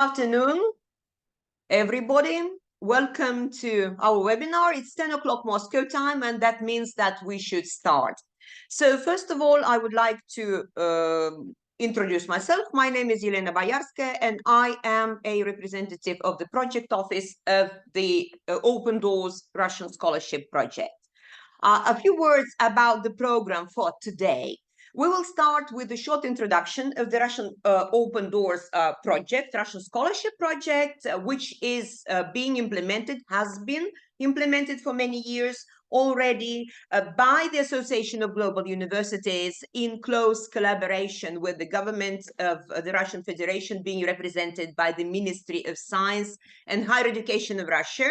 Afternoon, everybody. Welcome to our webinar. It's 10 o'clock Moscow time, and that means that we should start. So first of all, I would like to introduce myself. My name is Elena Boyarskaya, and I am a representative of the project office of the Open Doors Russian Scholarship Project. A few words about the program for today. We will start with a short introduction of the Russian Open Doors project, Russian Scholarship Project, which is being implemented, has been implemented for many years already by the Association of Global Universities in close collaboration with the government of the Russian Federation, being represented by the Ministry of Science and Higher Education of Russia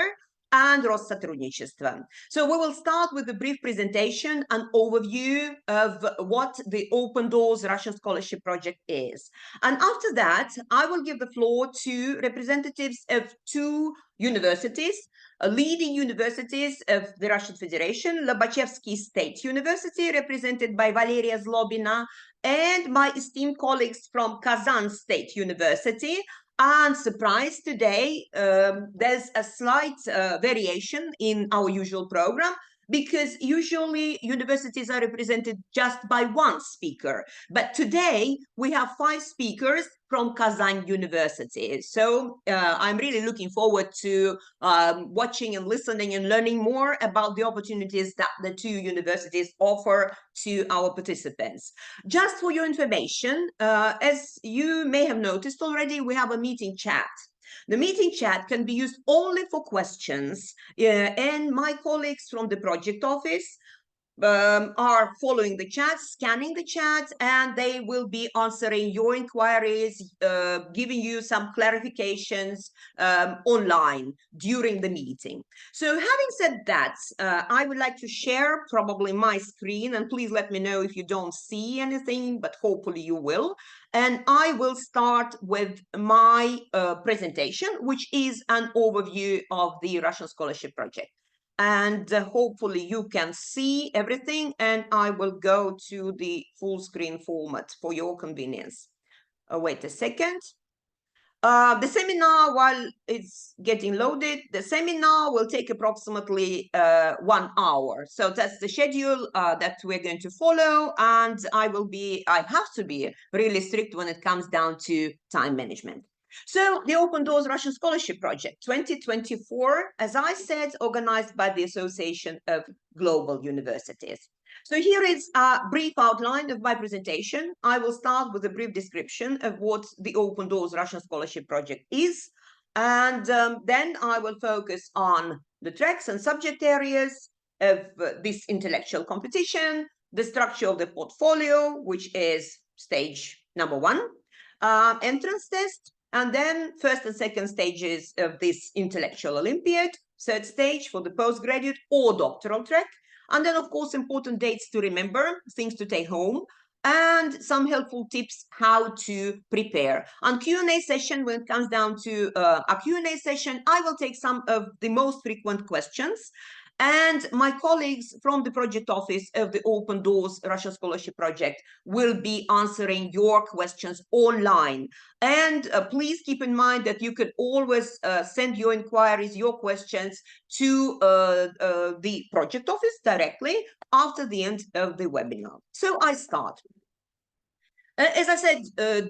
and Россотрудничество. So we will start with a brief presentation, an overview of what the Open Doors Russian Scholarship Project is. And after that, I will give the floor to representatives of two universities, leading universities of the Russian Federation, Lobachevsky State University, represented by Valeria Zlobina, and my esteemed colleagues from Kazan State University. And surprise, today, there's a slight variation in our usual program, because usually universities are represented just by one speaker. But today, we have 5 speakers from Kazan University. So I'm really looking forward to watching and listening and learning more about the opportunities that the two universities offer to our participants. Just for your information, as you may have noticed already, we have a meeting chat. The meeting chat can be used only for questions, and my colleagues from the project office are following the chat, scanning the chat, and they will be answering your inquiries, giving you some clarifications online during the meeting. So having said that, I would like to share probably my screen, and please let me know if you don't see anything, but hopefully you will. And I will start with my presentation, which is an overview of the Russian Scholarship Project. And hopefully you can see everything, and I will go to the full screen format for your convenience. Wait a second. The seminar, while it's getting loaded, the seminar will take approximately 1 hour. So that's the schedule that we're going to follow, and I have to be really strict when it comes down to time management. So the Open Doors Russian Scholarship Project 2024, as I said, organized by the Association of Global Universities. So here is a brief outline of my presentation. I will start with a brief description of what the Open Doors Russian Scholarship Project is, and then I will focus on the tracks and subject areas of this intellectual competition, the structure of the portfolio, which is stage number 1, entrance test, and then first and second stages of this intellectual Olympiad, third stage for the postgraduate or doctoral track, and then, of course, important dates to remember, things to take home, and some helpful tips how to prepare. On Q&A session, when it comes down to a Q&A session, I will take some of the most frequent questions, and my colleagues from the project office of the Open Doors Russian Scholarship Project will be answering your questions online. And please keep in mind that you can always send your inquiries, your questions to the project office directly after the end of the webinar. So I start. As I said,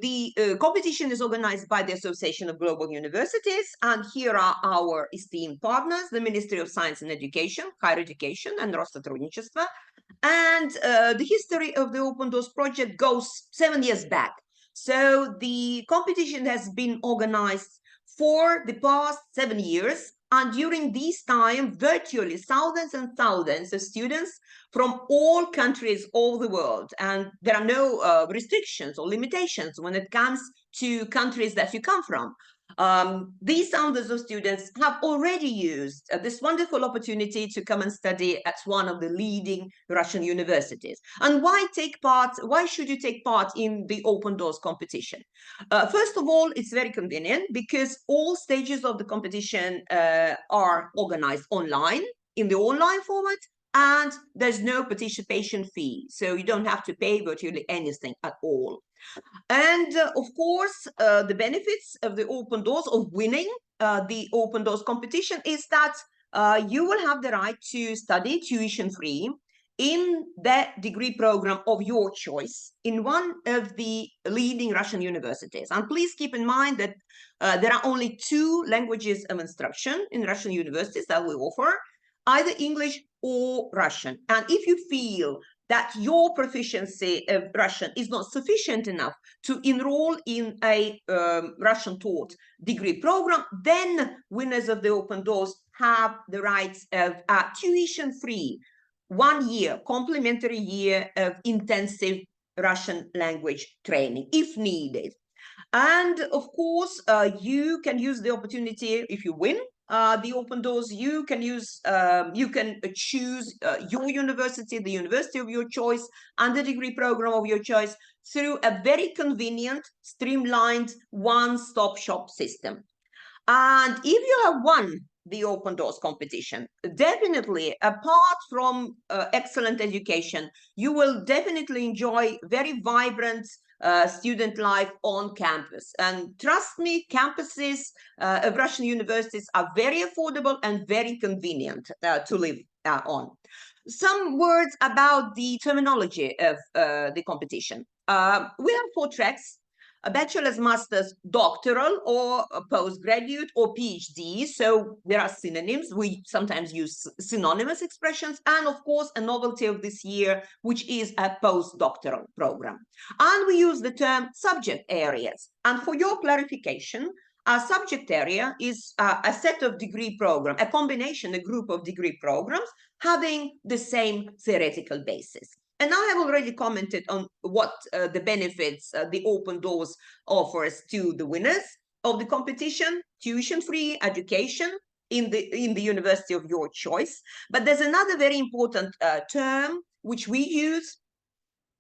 the competition is organized by the Association of Global Universities, and here are our esteemed partners, the Ministry of Science and Education, Higher Education, and Россотрудничество. And the history of the Open Doors project goes 7 years back. So the competition has been organized for the past 7 years, and during this time, virtually thousands and thousands of students from all countries all the world, and there are no restrictions or limitations when it comes to countries that you come from. These thousands of students have already used this wonderful opportunity to come and study at one of the leading Russian universities. And why should you take part in the Open Doors competition? First of all, it's very convenient because all stages of the competition are organized online, in the online format, and there's no participation fee. So you don't have to pay virtually anything at all. And of course, the benefits of the open doors, of winning the open doors competition, is that you will have the right to study tuition free in the degree program of your choice in one of the leading Russian universities. And please keep in mind that there are only 2 languages of instruction in Russian universities that we offer, either English or Russian. And if you feel that your proficiency of Russian is not sufficient enough to enroll in a Russian taught degree program, then winners of the open doors have the rights of tuition free 1 year, complimentary year of intensive Russian language training if needed. And of course, you can use the opportunity if you win the open doors. You can use, you can choose your university, the university of your choice, and the degree program of your choice through a very convenient, streamlined, one-stop shop system. And if you have won the open doors competition, definitely, apart from excellent education, you will definitely enjoy very vibrant student life on campus. And trust me, campuses of Russian universities are very affordable and very convenient to live on. Some words about the terminology of the competition. We have 4 tracks: a bachelor's, master's, doctoral, or a postgraduate, or PhD. So there are synonyms. We sometimes use synonymous expressions. And of course, a novelty of this year, which is a postdoctoral program. And we use the term subject areas. And for your clarification, a subject area is a set of degree programs, a combination, a group of degree programs having the same theoretical basis. And I have already commented on what the benefits the open doors offers to the winners of the competition: tuition-free education in the university of your choice. But there's another very important term which we use,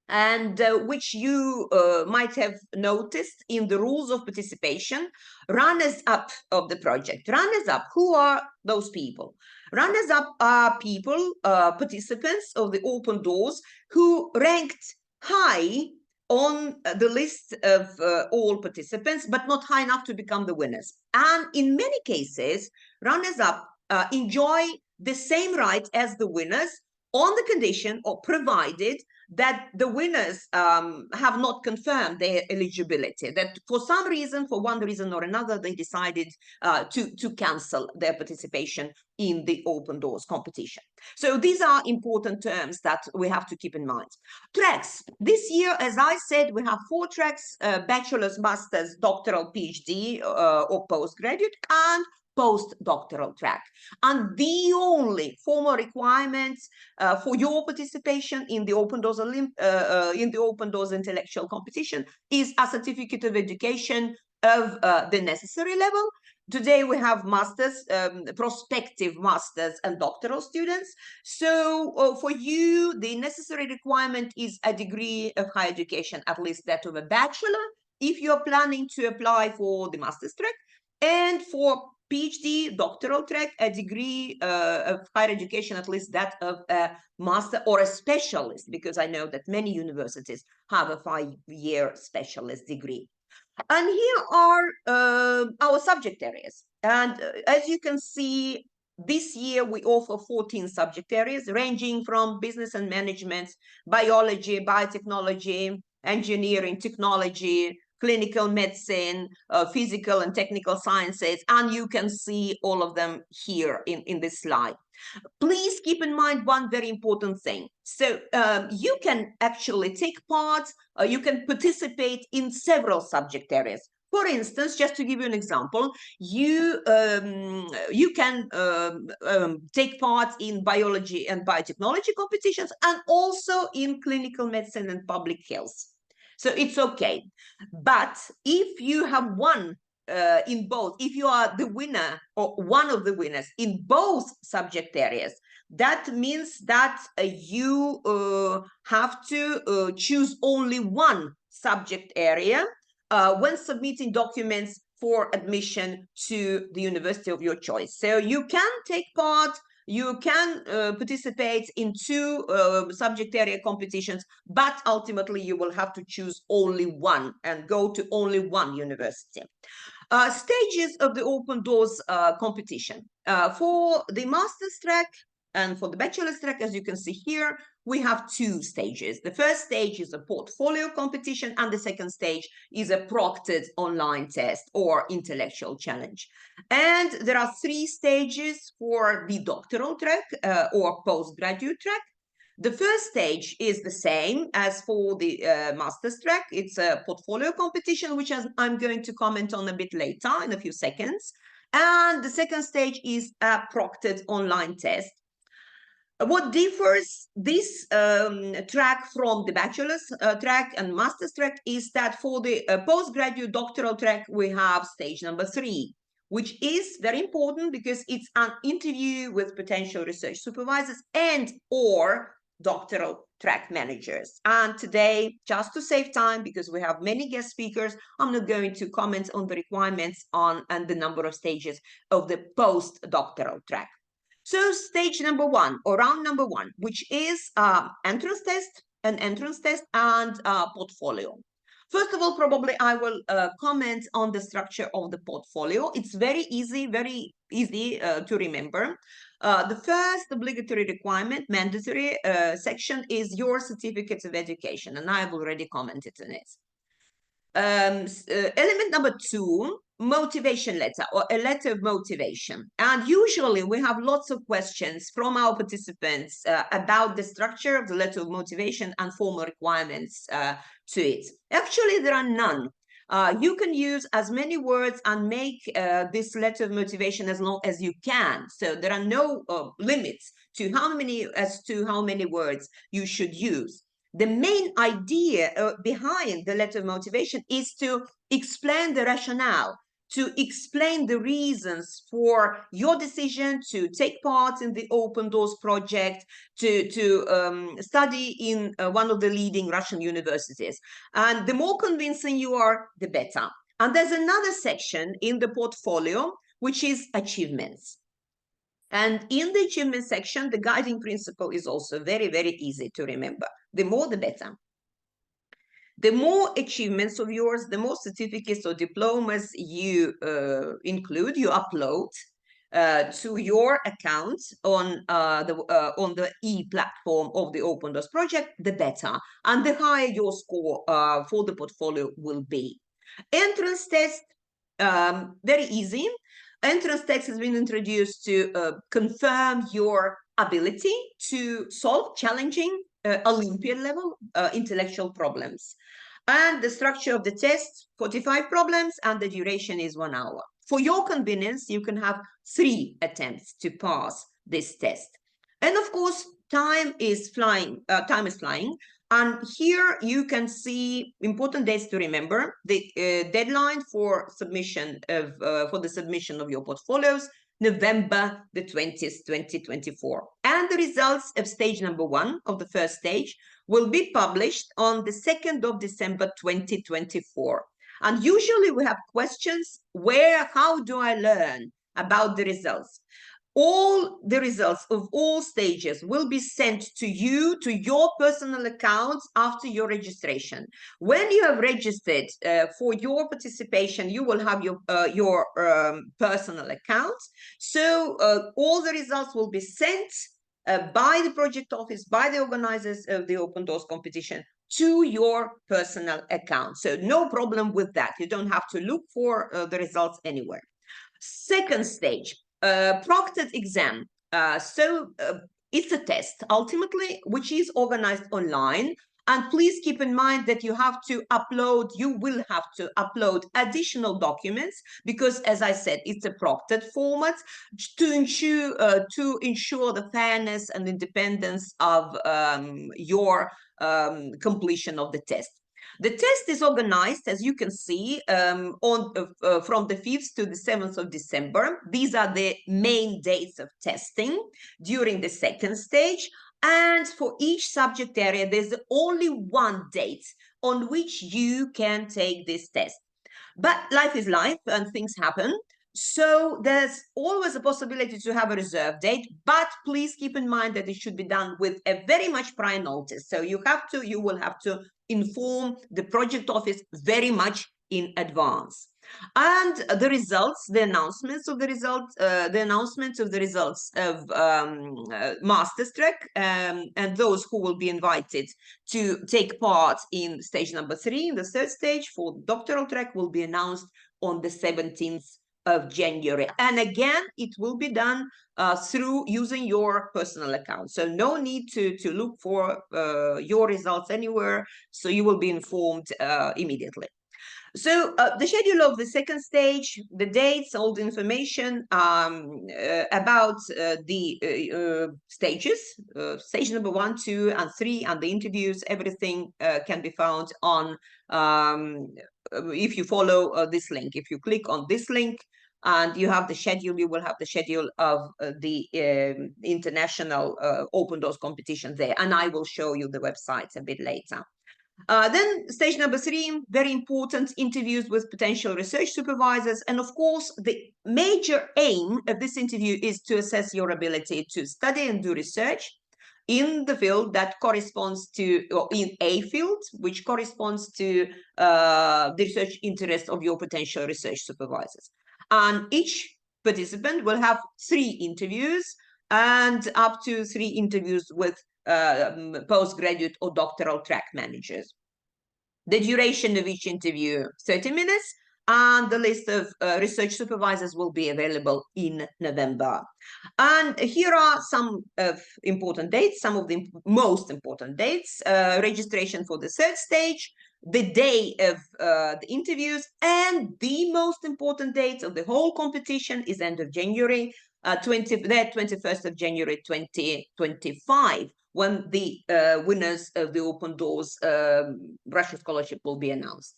and which you might have noticed in the rules of participation: runners-up of the project. Runners-up, who are those people? Runners-up are people, participants of the open doors, who ranked high on the list of all participants, but not high enough to become the winners. And in many cases, runners-up enjoy the same rights as the winners, on the condition, or provided, that the winners have not confirmed their eligibility, that for some reason, for one reason or another, they decided to cancel their participation in the open doors competition. So these are important terms that we have to keep in mind. Tracks. This year, as I said, we have 4 tracks: bachelor's, master's, doctoral, PhD, or postgraduate, and postdoctoral track. And the only formal requirements for your participation in the open doors intellectual competition is a certificate of education of the necessary level. Today we have masters, prospective masters and doctoral students. So for you, the necessary requirement is a degree of higher education, at least that of a bachelor, if you're planning to apply for the master's track. And for PhD, doctoral track, a degree of higher education, at least that of a master or a specialist, because I know that many universities have a 5-year specialist degree. And here are our subject areas. And as you can see, this year we offer 14 subject areas, ranging from business and management, biology, biotechnology, engineering, technology, clinical medicine, physical and technical sciences, and you can see all of them here in this slide. Please keep in mind one very important thing. So you can actually take part, you can participate in several subject areas. For instance, just to give you an example, you can take part in biology and biotechnology competitions, and also in clinical medicine and public health. So it's okay. But if you have won in both, if you are the winner or one of the winners in both subject areas, that means that you have to choose only one subject area when submitting documents for admission to the university of your choice. So you can take part, You can participate in 2 subject area competitions, but ultimately you will have to choose only one and go to only one university. Stages of the open doors competition. For the master's track and for the bachelor's track, as you can see here, we have 2 stages. The first stage is a portfolio competition, and the second stage is a proctored online test or intellectual challenge. And there are 3 stages for the doctoral track or postgraduate track. The first stage is the same as for the master's track. It's a portfolio competition, which I'm going to comment on a bit later in a few seconds. And the second stage is a proctored online test. What differs this track from the bachelor's track and master's track is that for the postgraduate doctoral track, we have stage number 3, which is very important because it's an interview with potential research supervisors and or doctoral track managers. And today, just to save time, because we have many guest speakers, I'm not going to comment on the requirements on and the number of stages of the postdoctoral track. So stage number 1 or round number 1, which is an entrance test and portfolio. First of all, probably I will comment on the structure of the portfolio. It's very easy to remember. The first obligatory requirement, mandatory section is your certificate of education, and I have already commented on it. Element number 2, motivation letter or a letter of motivation. And usually we have lots of questions from our participants about the structure of the letter of motivation and formal requirements to it. Actually, there are none. You can use as many words and make this letter of motivation as long as you can. So there are no limits to how many words you should use. The main idea behind the letter of motivation is to explain the rationale, to explain the reasons for your decision to take part in the Open Doors project, to study in one of the leading Russian universities. And the more convincing you are, the better. And there's another section in the portfolio, which is achievements. And in the achievement section, the guiding principle is also very, very easy to remember. The more, the better. The more achievements of yours, the more certificates or diplomas you include, you upload to your account on the e-platform of the Open Doors project, the better. And the higher your score for the portfolio will be. Entrance test, very easy. Entrance test has been introduced to confirm your ability to solve challenging Olympiad level intellectual problems. And the structure of the test, 45 problems, and the duration is 1 hour. For your convenience, you can have 3 attempts to pass this test. And of course, time is flying. And here you can see important dates to remember. The deadline for submission for the submission of your portfolios, November the 20th, 2024. And the results of stage number 1 of the first stage will be published on the 2nd of December, 2024. And usually we have questions how do I learn about the results? All the results of all stages will be sent to you, to your personal accounts after your registration. When you have registered for your participation, you will have your personal account. So all the results will be sent by the project office, by the organizers of the Open Doors competition to your personal account. So no problem with that. You don't have to look for the results anywhere. Second stage. Proctored exam. It's a test ultimately, which is organized online. And please keep in mind that you will have to upload additional documents because, as I said, it's a proctored format to ensure the fairness and independence of your completion of the test. The test is organized, as you can see, from the 5th to the 7th of December. These are the main dates of testing during the second stage. And for each subject area, there's only one date on which you can take this test. But life is life and things happen. So there's always a possibility to have a reserve date, but please keep in mind that it should be done with a very much prior notice. So you will have to inform the project office very much in advance. And the results, the announcements of the results of master's track, and those who will be invited to take part in stage number 3, in the third stage for doctoral track, will be announced on the 17th of January. And again, it will be done through using your personal account. So no need to look for your results anywhere. So you will be informed immediately. So the schedule of the second stage, the dates, all the information about the stages, stage number 1, 2, and 3, and the interviews, everything can be found on, if you follow this link. If you click on this link and you have the schedule, you will have the schedule of the international open doors competition there. And I will show you the websites a bit later. Then stage number 3, very important, interviews with potential research supervisors. And of course, the major aim of this interview is to assess your ability to study and do research in the field that corresponds to, or in a field which corresponds to the research interest of your potential research supervisors. And each participant will have 3 interviews and up to 3 interviews with postgraduate or doctoral track managers. The duration of each interview, 30 minutes, and the list of research supervisors will be available in November. And here are some important dates, some of the most important dates. Registration for the third stage, the day of the interviews, and the most important date of the whole competition is end of January, 21st of January 2025, when the winners of the Open Doors Russia Scholarship will be announced.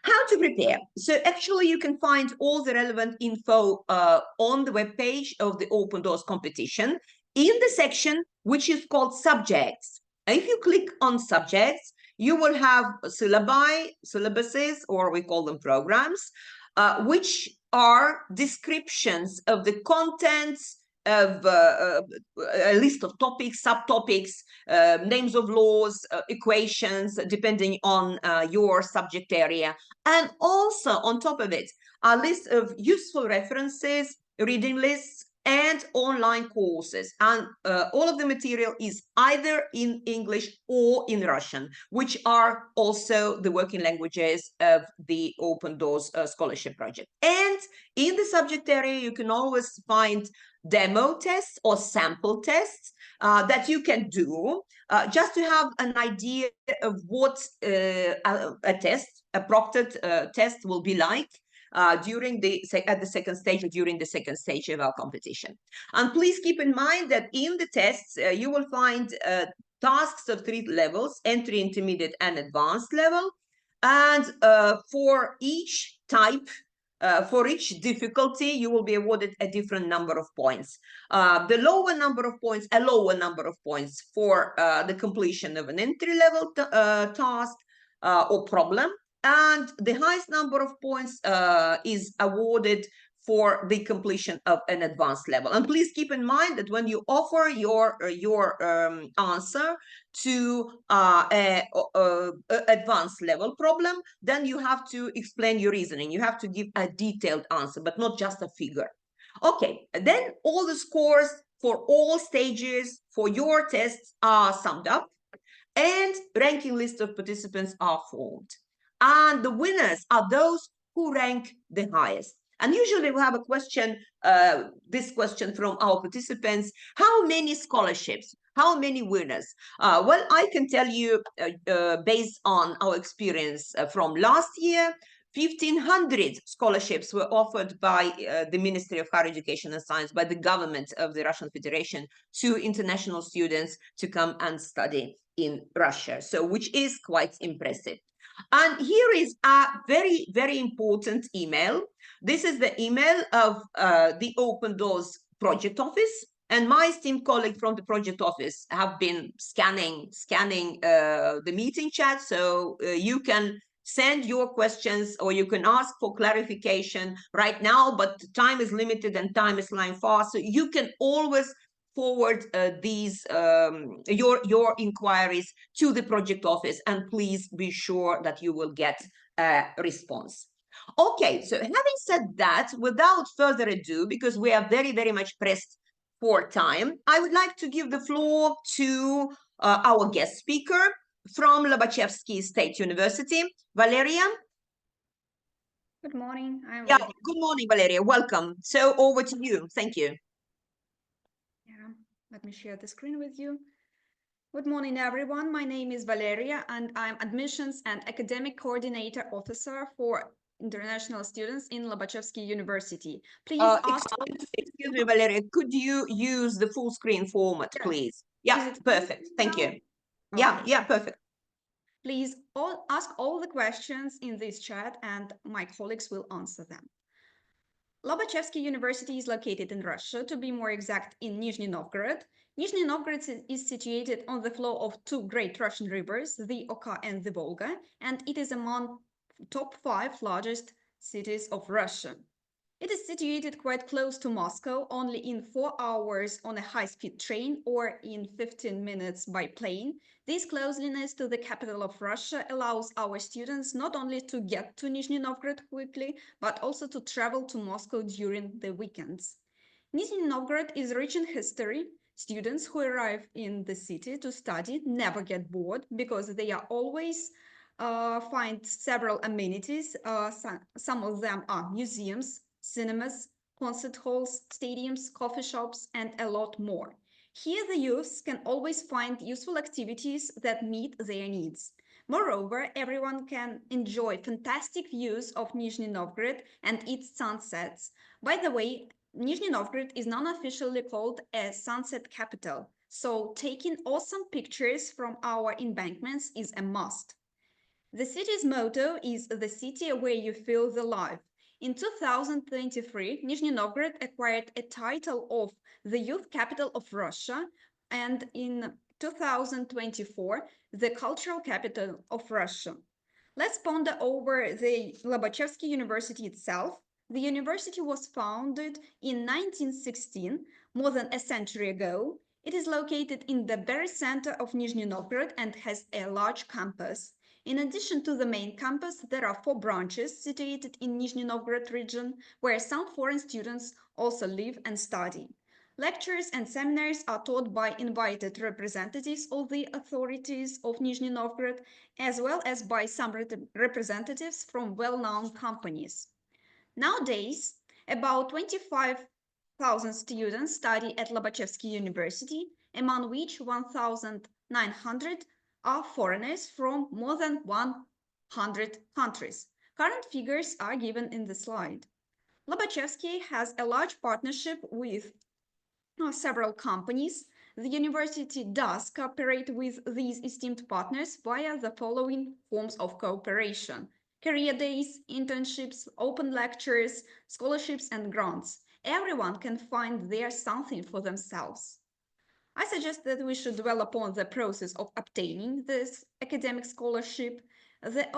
How to prepare? So actually you can find all the relevant info on the webpage of the Open Doors competition in the section which is called subjects. And if you click on subjects, you will have syllabuses, or we call them programs, which are descriptions of the contents of a list of topics, subtopics, names of laws, equations, depending on your subject area. And also on top of it, a list of useful references, reading lists, and online courses. And all of the material is either in English or in Russian, which are also the working languages of the Open Doors Scholarship Project. And in the subject area, you can always find demo tests or sample tests that you can do just to have an idea of what a proctored test will be like at the second stage or during the second stage of our competition. And please keep in mind that in the tests, you will find tasks of 3 levels: entry, intermediate, and advanced level. And for each type, for each difficulty, you will be awarded a different number of points. The lower number of points, a lower number of points for the completion of an entry-level task or problem, and the highest number of points is awarded for the completion of an advanced level. And please keep in mind that when you offer your answer to an advanced level problem, then you have to explain your reasoning. You have to give a detailed answer, but not just a figure. Okay, then all the scores for all stages for your tests are summed up, and ranking list of participants are formed. And the winners are those who rank the highest. And usually we have a question, this question from our participants: how many scholarships, how many winners? Well, I can tell you, based on our experience from last year, 1,500 scholarships were offered by the Ministry of Higher Education and Science, by the government of the Russian Federation, to international students to come and study in Russia, so which is quite impressive. And here is a very, very important email. This is the email of the Open Doors project office. And my esteemed colleague from the project office have been scanning the meeting chat, so you can send your questions, or you can ask for clarification right now, but time is limited and time is flying fast. So you can always forward these your inquiries to the project office, and please be sure that you will get a response. Okay, so having said that, without further ado, because we are very, very much pressed for time, I would like to give the floor to our guest speaker from Lobachevsky State University, Valeria. Good morning. I'm Yeah, ready. good morning, Valeria. Welcome. So over to you. Thank you. Yeah, let me share the screen with you. Good morning, everyone. My name is Valeria, and I'm Admissions and Academic Coordinator Officer for international students in Lobachevsky University. Please ask. Excuse me, Valeria. Could you use the full screen format, Yes. please? Is Yeah, it perfect. Thank you. okay? Yeah, perfect. Please ask all the questions in this chat, and my colleagues will answer them. Lobachevsky University is located in Russia, to be more exact, in Nizhny Novgorod. Nizhny Novgorod is situated on the flow of two great Russian rivers, the Oka and the Volga, and it is among top 5 largest cities of Russia. It is situated quite close to Moscow, only in 4 hours on a high-speed train or in 15 minutes by plane. This closeness to the capital of Russia allows our students not only to get to Nizhny Novgorod quickly, but also to travel to Moscow during the weekends. Nizhny Novgorod is rich in history. Students who arrive in the city to study never get bored because they are always find several amenities. Some of them are museums, cinemas, concert halls, stadiums, coffee shops, and a lot more. Here, the youths can always find useful activities that meet their needs. Moreover, everyone can enjoy fantastic views of Nizhny Novgorod and its sunsets. By the way, Nizhny Novgorod is non-officially called a sunset capital, so taking awesome pictures from our embankments is a must. The city's motto is "The city where you feel the life." In 2023, Nizhny Novgorod acquired a title of the Youth Capital of Russia, and in 2024, the Cultural Capital of Russia. Let's ponder over the Lobachevsky University itself. The university was founded in 1916, more than a century ago. It is located in the very center of Nizhny Novgorod and has a large campus. In addition to the main campus, there are 4 branches situated in Nizhny Novgorod region, where some foreign students also live and study. Lectures and seminars are taught by invited representatives of the authorities of Nizhny Novgorod, as well as by some representatives from well-known companies. Nowadays, about 25,000 students study at Lobachevsky University, among which 1,900 are foreigners from more than 100 countries. Current figures are given in the slide. Lobachevsky has a large partnership with several companies. The university does cooperate with these esteemed partners via the following forms of cooperation: career days, internships, open lectures, scholarships, and grants. Everyone can find there something for themselves. I suggest that we should dwell upon the process of obtaining this academic scholarship. The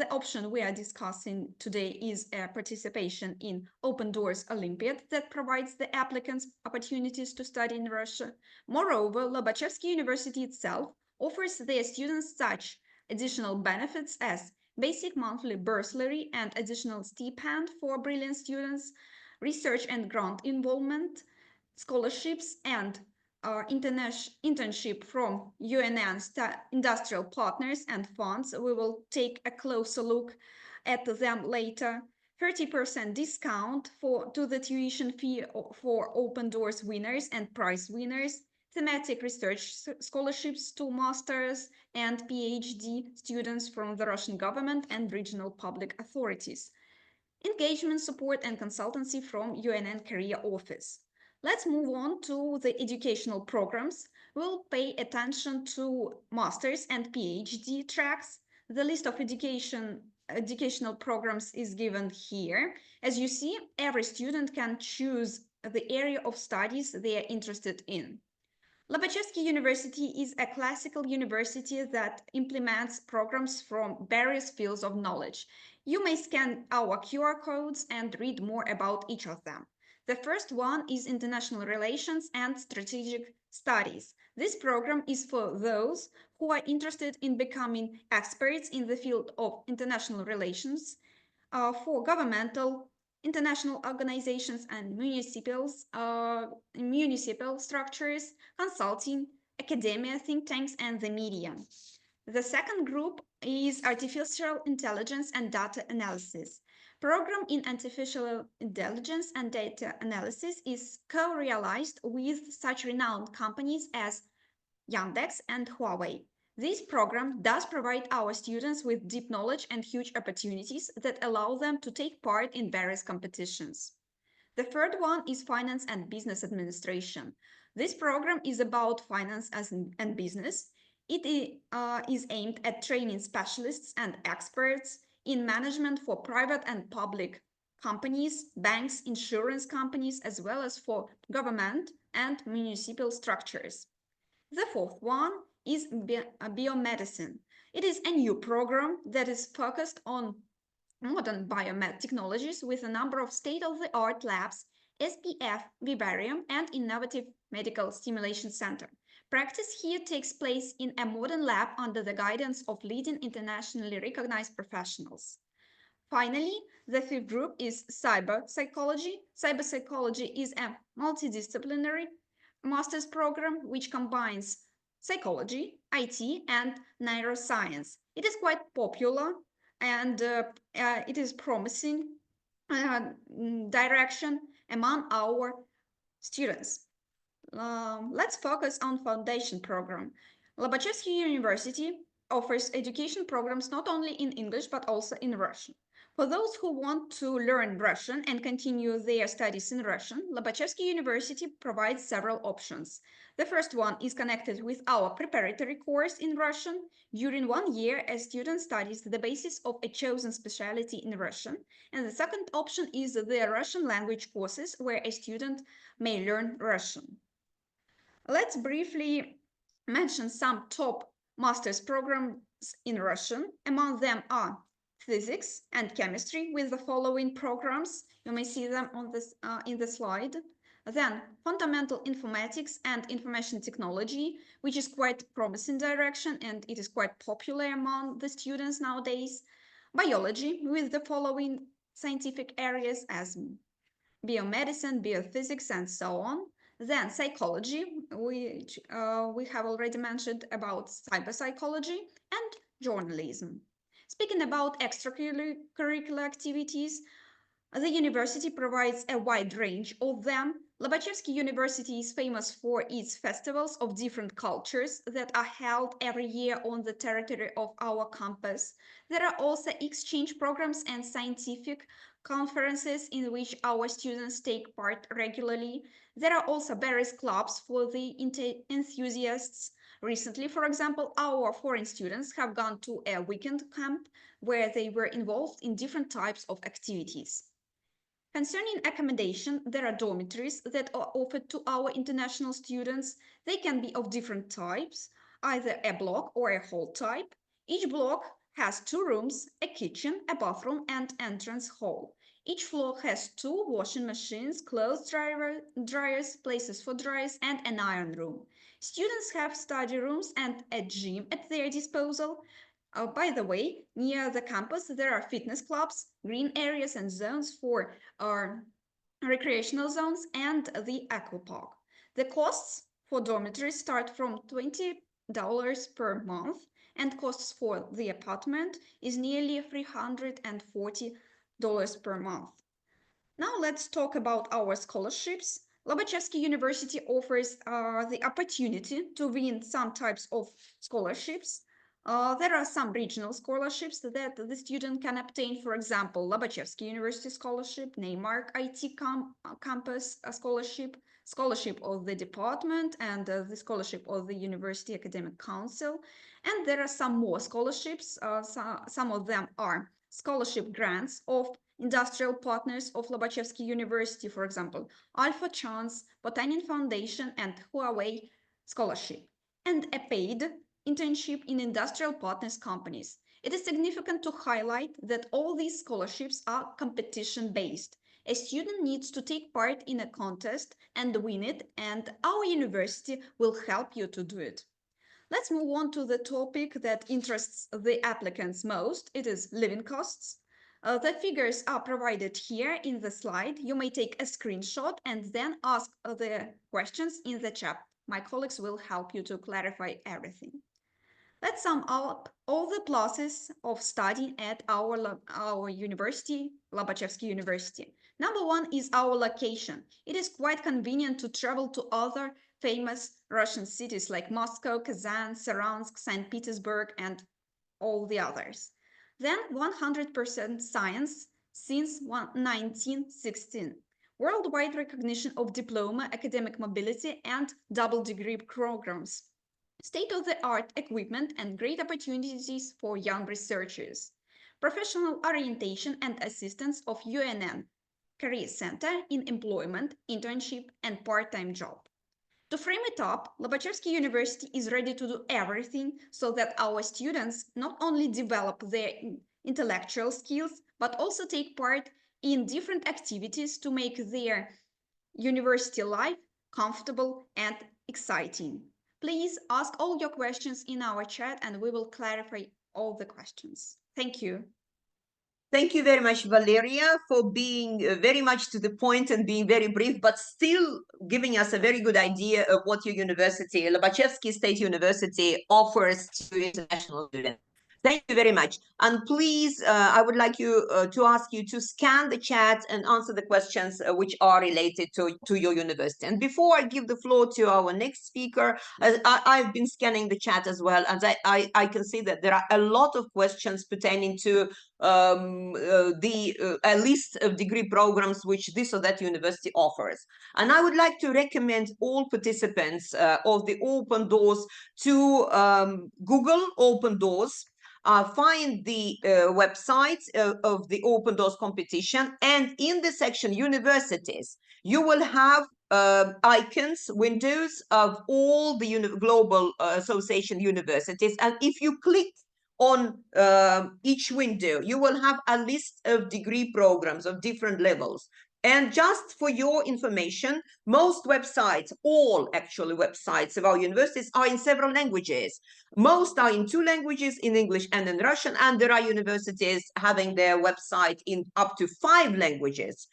option we are discussing today is a participation in Open Doors Olympiad that provides the applicants opportunities to study in Russia. Moreover, Lobachevsky University itself offers their students such additional benefits as basic monthly bursary and additional stipend for brilliant students, research and grant involvement, scholarships, and internship from UNN industrial partners and funds. We will take a closer look at them later. 30% discount to the tuition fee for Open Doors winners and prize winners, thematic research scholarships to masters and PhD students from the Russian government and regional public authorities, engagement support and consultancy from UNN Career Office. Let's move on to the educational programs. We'll pay attention to master's and PhD tracks. The list of educational programs is given here. As you see, every student can choose the area of studies they are interested in. Lobachevsky University is a classical university that implements programs from various fields of knowledge. You may scan our QR codes and read more about each of them. The first one is International Relations and Strategic Studies. This program is for those who are interested in becoming experts in the field of international relations, for governmental, international organizations and municipal structures, consulting, academia, think tanks, and the media. The second group is artificial intelligence and data analysis. Program in artificial intelligence and data analysis is co-realized with such renowned companies as Yandex and Huawei. This program does provide our students with deep knowledge and huge opportunities that allow them to take part in various competitions. The third one is Finance and Business Administration. This program is about finance and business. It is aimed at training specialists and experts in management for private and public companies, banks, insurance companies, as well as for government and municipal structures. The fourth one is biomedicine. It is a new program that is focused on modern biomed technologies with a number of state-of-the-art labs, SPF, vivarium, and innovative medical stimulation center. Practice here takes place in a modern lab under the guidance of leading internationally recognized professionals. Finally, the fifth group is cyber psychology. Cyber psychology is a multidisciplinary master's program which combines psychology, IT, and neuroscience. It is quite popular and it is promising direction among our students. Let's focus on foundation program. Lobachevsky University offers education programs not only in English but also in Russian. For those who want to learn Russian and continue their studies in Russian, Lobachevsky University provides several options. The first one is connected with our preparatory course in Russian. During 1 year, a student studies the basis of a chosen specialty in Russian. And the second option is the Russian language courses, where a student may learn Russian. Let's briefly mention some top master's programs in Russian. Among them are physics and chemistry with the following programs. You may see them on this in the slide. Then fundamental informatics and information technology, which is quite promising direction and it is quite popular among the students nowadays. Biology with the following scientific areas as biomedicine, biophysics, and so on. Then psychology, which we have already mentioned about cyber psychology, and journalism. Speaking about extracurricular activities, the university provides a wide range of them. Lobachevsky University is famous for its festivals of different cultures that are held every year on the territory of our campus. There are also exchange programs and scientific conferences in which our students take part regularly. There are also various clubs for the enthusiasts. Recently, for example, our foreign students have gone to a weekend camp where they were involved in different types of activities. Concerning accommodation, there are dormitories that are offered to our international students. They can be of different types, either a block or a hall type. Each block has 2 rooms, a kitchen, a bathroom, and entrance hall. Each floor has 2 washing machines, clothes dryers, places for dryers, and an iron room. Students have study rooms and a gym at their disposal. By the way, near the campus, there are fitness clubs, green areas and zones for recreational zones, and the aqua park. The costs for dormitories start from $20 per month, and costs for the apartment is nearly $340 per month. Now let's talk about our scholarships. Lobachevsky University offers the opportunity to win some types of scholarships. There are some regional scholarships that the student can obtain, for example, Lobachevsky University Scholarship, Neymark IT Campus Scholarship, Scholarship of the Department, and the Scholarship of the University Academic Council. And there are some more scholarships. Some of them are scholarship grants of industrial partners of Lobachevsky University, for example, Alpha Chance, Potanin Foundation, and Huawei scholarship and a paid internship in industrial partners companies. It is significant to highlight that all these scholarships are competition-based. A student needs to take part in a contest and win it, and our university will help you to do it. Let's move on to the topic that interests the applicants most. It is living costs. The figures are provided here in the slide. You may take a screenshot and then ask the questions in the chat. My colleagues will help you to clarify everything. Let's sum up all the pluses of studying at our university, Lobachevsky University. Number one is our location. It is quite convenient to travel to other famous Russian cities like Moscow, Kazan, Saransk, St. Petersburg, and all the others. Then 100% science since 1916. Worldwide recognition of diploma, academic mobility, and double degree programs. State-of-the-art equipment and great opportunities for young researchers. Professional orientation and assistance of UNN Career Center in employment, internship, and part-time job. To frame it up, Lobachevsky University is ready to do everything so that our students not only develop their intellectual skills, but also take part in different activities to make their university life comfortable and exciting. Please ask all your questions in our chat and we will clarify all the questions. Thank you. Thank you very much, Valeria, for being very much to the point and being very brief, but still giving us a very good idea of what your university, Lobachevsky State University, offers to international students. Thank you very much. And please, I would like you to ask you to scan the chat and answer the questions which are related to your university. And before I give the floor to our next speaker, I've been scanning the chat as well, and I can see that there are a lot of questions pertaining to a list of degree programs which this or that university offers. And I would like to recommend all participants of the Open Doors to Google Open Doors, find the website of the Open Doors competition, and in the section universities, you will have icons, windows of all the global association universities. And if you click on each window, you will have a list of degree programs of different levels. And just for your information, most websites, all actually websites of our universities are in several languages. Most are in 2 languages, in English and in Russian, and there are universities having their website in up to 5 languages.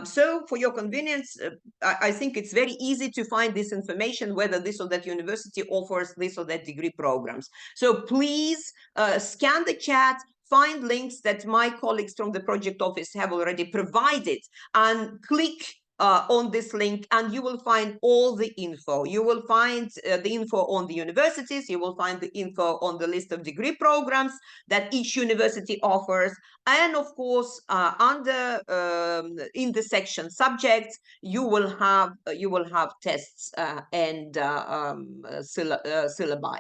So for your convenience, I think it's very easy to find this information, whether this or that university offers this or that degree programs. So please scan the chat, find links that my colleagues from the project office have already provided, and click on this link, and you will find all the info. You will find the info on the universities, you will find the info on the list of degree programs that each university offers, and of course, under in the section subjects, you will have tests and syllabi.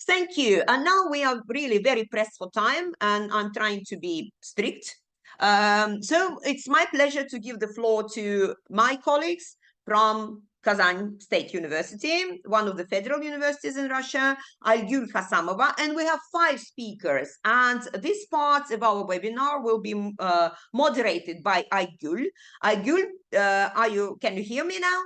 Thank you. And now we are really very pressed for time, and I'm trying to be strict. So it's my pleasure to give the floor to my colleagues from Kazan State University, one of the federal universities in Russia, Aygul Hasamova, and we have 5 speakers. And this part of our webinar will be moderated by Aygul. Aygul, can you hear me now?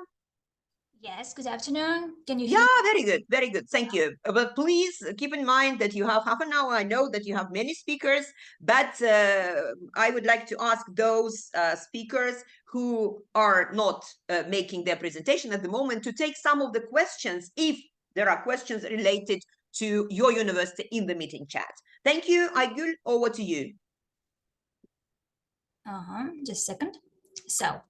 Yes, good afternoon. Can you hear? Yeah, very good. Thank you. But please keep in mind that you have half an hour. I know that you have many speakers, but I would like to ask those speakers who are not making their presentation at the moment to take some of the questions, if there are questions related to your university, in the meeting chat. Thank you. Aygul, over to you. Just a second. So,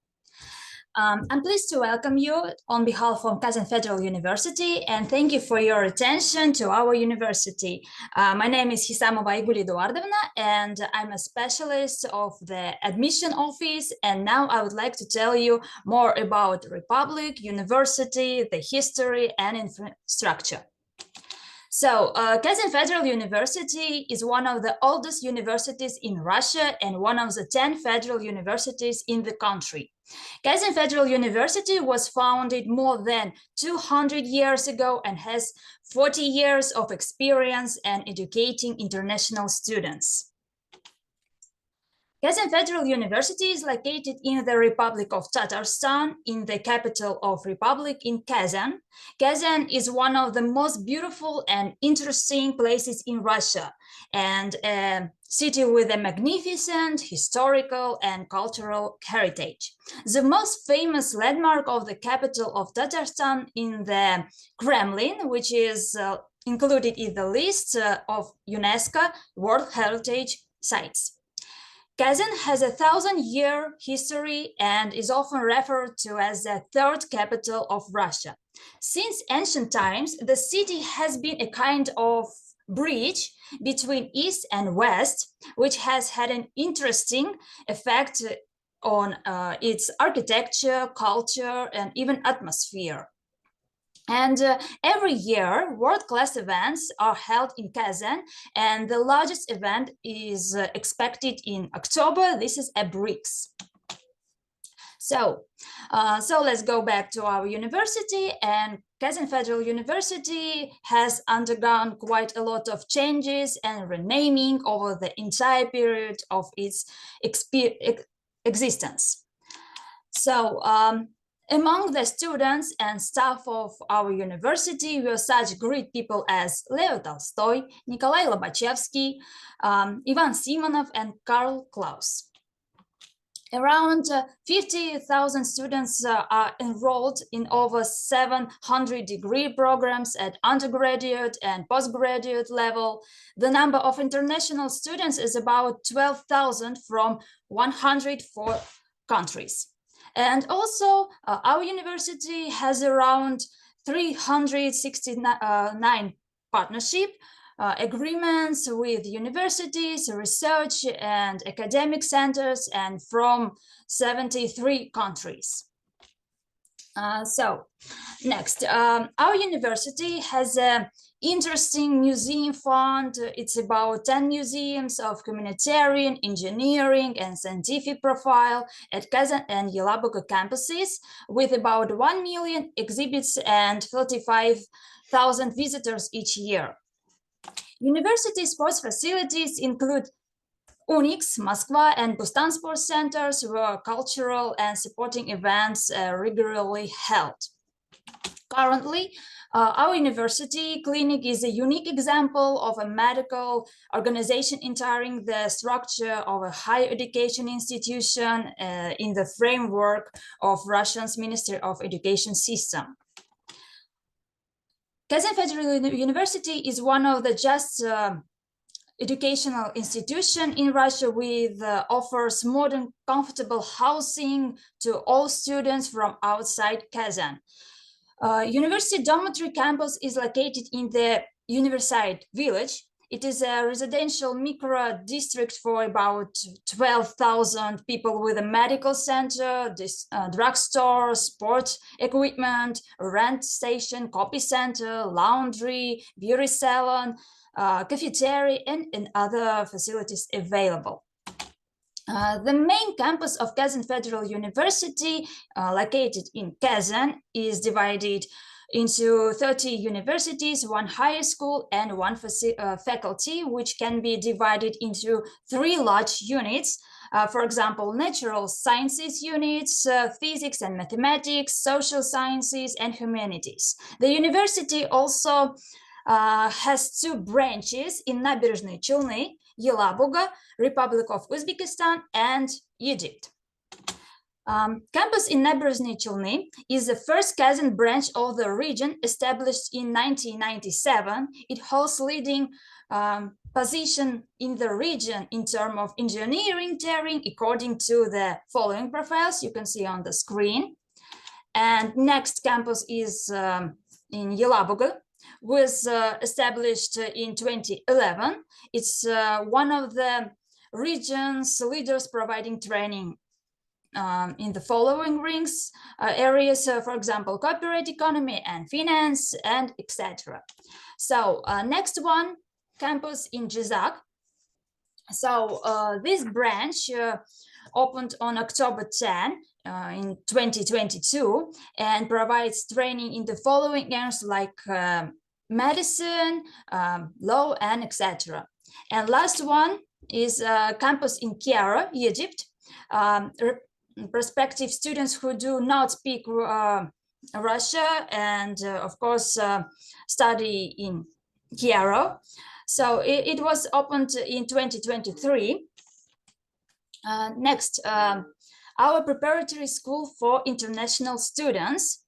I'm pleased to welcome you on behalf of Kazan Federal University, and thank you for your attention to our university. My name is Hisamova Aygul Eduardovna, and I'm a specialist of the admission office. And now I would like to tell you more about Republic, university, the history, and infrastructure. So, Kazan Federal University is one of the oldest universities in Russia and one of the 10 federal universities in the country. Kazan Federal University was founded more than 200 years ago and has 40 years of experience in educating international students. Kazan Federal University is located in the Republic of Tatarstan, in the capital of Republic in Kazan. Kazan is one of the most beautiful and interesting places in Russia, and a city with a magnificent historical and cultural heritage. The most famous landmark of the capital of Tatarstan in the Kremlin, which is included in the list of UNESCO World Heritage Sites. Kazan has a 1,000-year history and is often referred to as the third capital of Russia. Since ancient times, the city has been a kind of bridge between East and West, which has had an interesting effect on its architecture, culture, and even atmosphere. And every year, world-class events are held in Kazan, and the largest event is expected in October. This is a BRICS. So let's go back to our university, and Kazan Federal University has undergone quite a lot of changes and renaming over the entire period of its existence. So among the students and staff of our university were such great people as Leo Tolstoy, Nikolai Lobachevsky, Ivan Simonov, and Karl Klaus. Around 50,000 students are enrolled in over 700 degree programs at undergraduate and postgraduate level. The number of international students is about 12,000 from 104 countries. And also, our university has around 369 partnership agreements with universities, research and academic centers, and from 73 countries. So next, our university has a interesting museum fund. It's about 10 museums of humanitarian, engineering, and scientific profile at Kazan and Yelabuga campuses, with about 1 million exhibits and 35,000 visitors each year. University sports facilities include Unix, Moskva, and Bustan sports centers, where cultural and sporting events regularly held. Currently, our university clinic is a unique example of a medical organization entering the structure of a higher education institution in the framework of Russia's Ministry of Education system. Kazan Federal University is one of the just educational institution in Russia with offers modern, comfortable housing to all students from outside Kazan. University dormitory campus is located in the Universiade village. It is a residential micro district for about 12,000 people with a medical center, drugstore, sport equipment, rent station, copy center, laundry, beauty salon, cafeteria, and other facilities available. The main campus of Kazan Federal University, located in Kazan, is divided into 30 universities, 1 higher school, and 1 faculty, which can be divided into 3 large units. For example, natural sciences units, physics and mathematics, social sciences, and humanities. The university also has 2 branches in Naberezhny Chelny, Yelabuga, Republic of Uzbekistan, and Egypt. Campus in Naberezhny Chelny is the first Kazan branch of the region, established in 1997. It holds leading position in the region in terms of engineering terrain, according to the following profiles you can see on the screen. And next campus is in Yelabuga, was established in 2011. It's one of the region's leaders providing training in the following areas, for example, corporate economy and finance, and etc. So next one, campus in Jizak. So this branch opened on October 10. in 2022 and provides training in the following areas like medicine, law, and etc. And last one is a campus in Cairo, Egypt. Prospective students who do not speak Russia and of course study in Cairo. So it was opened in 2023. Next, our preparatory school for international students.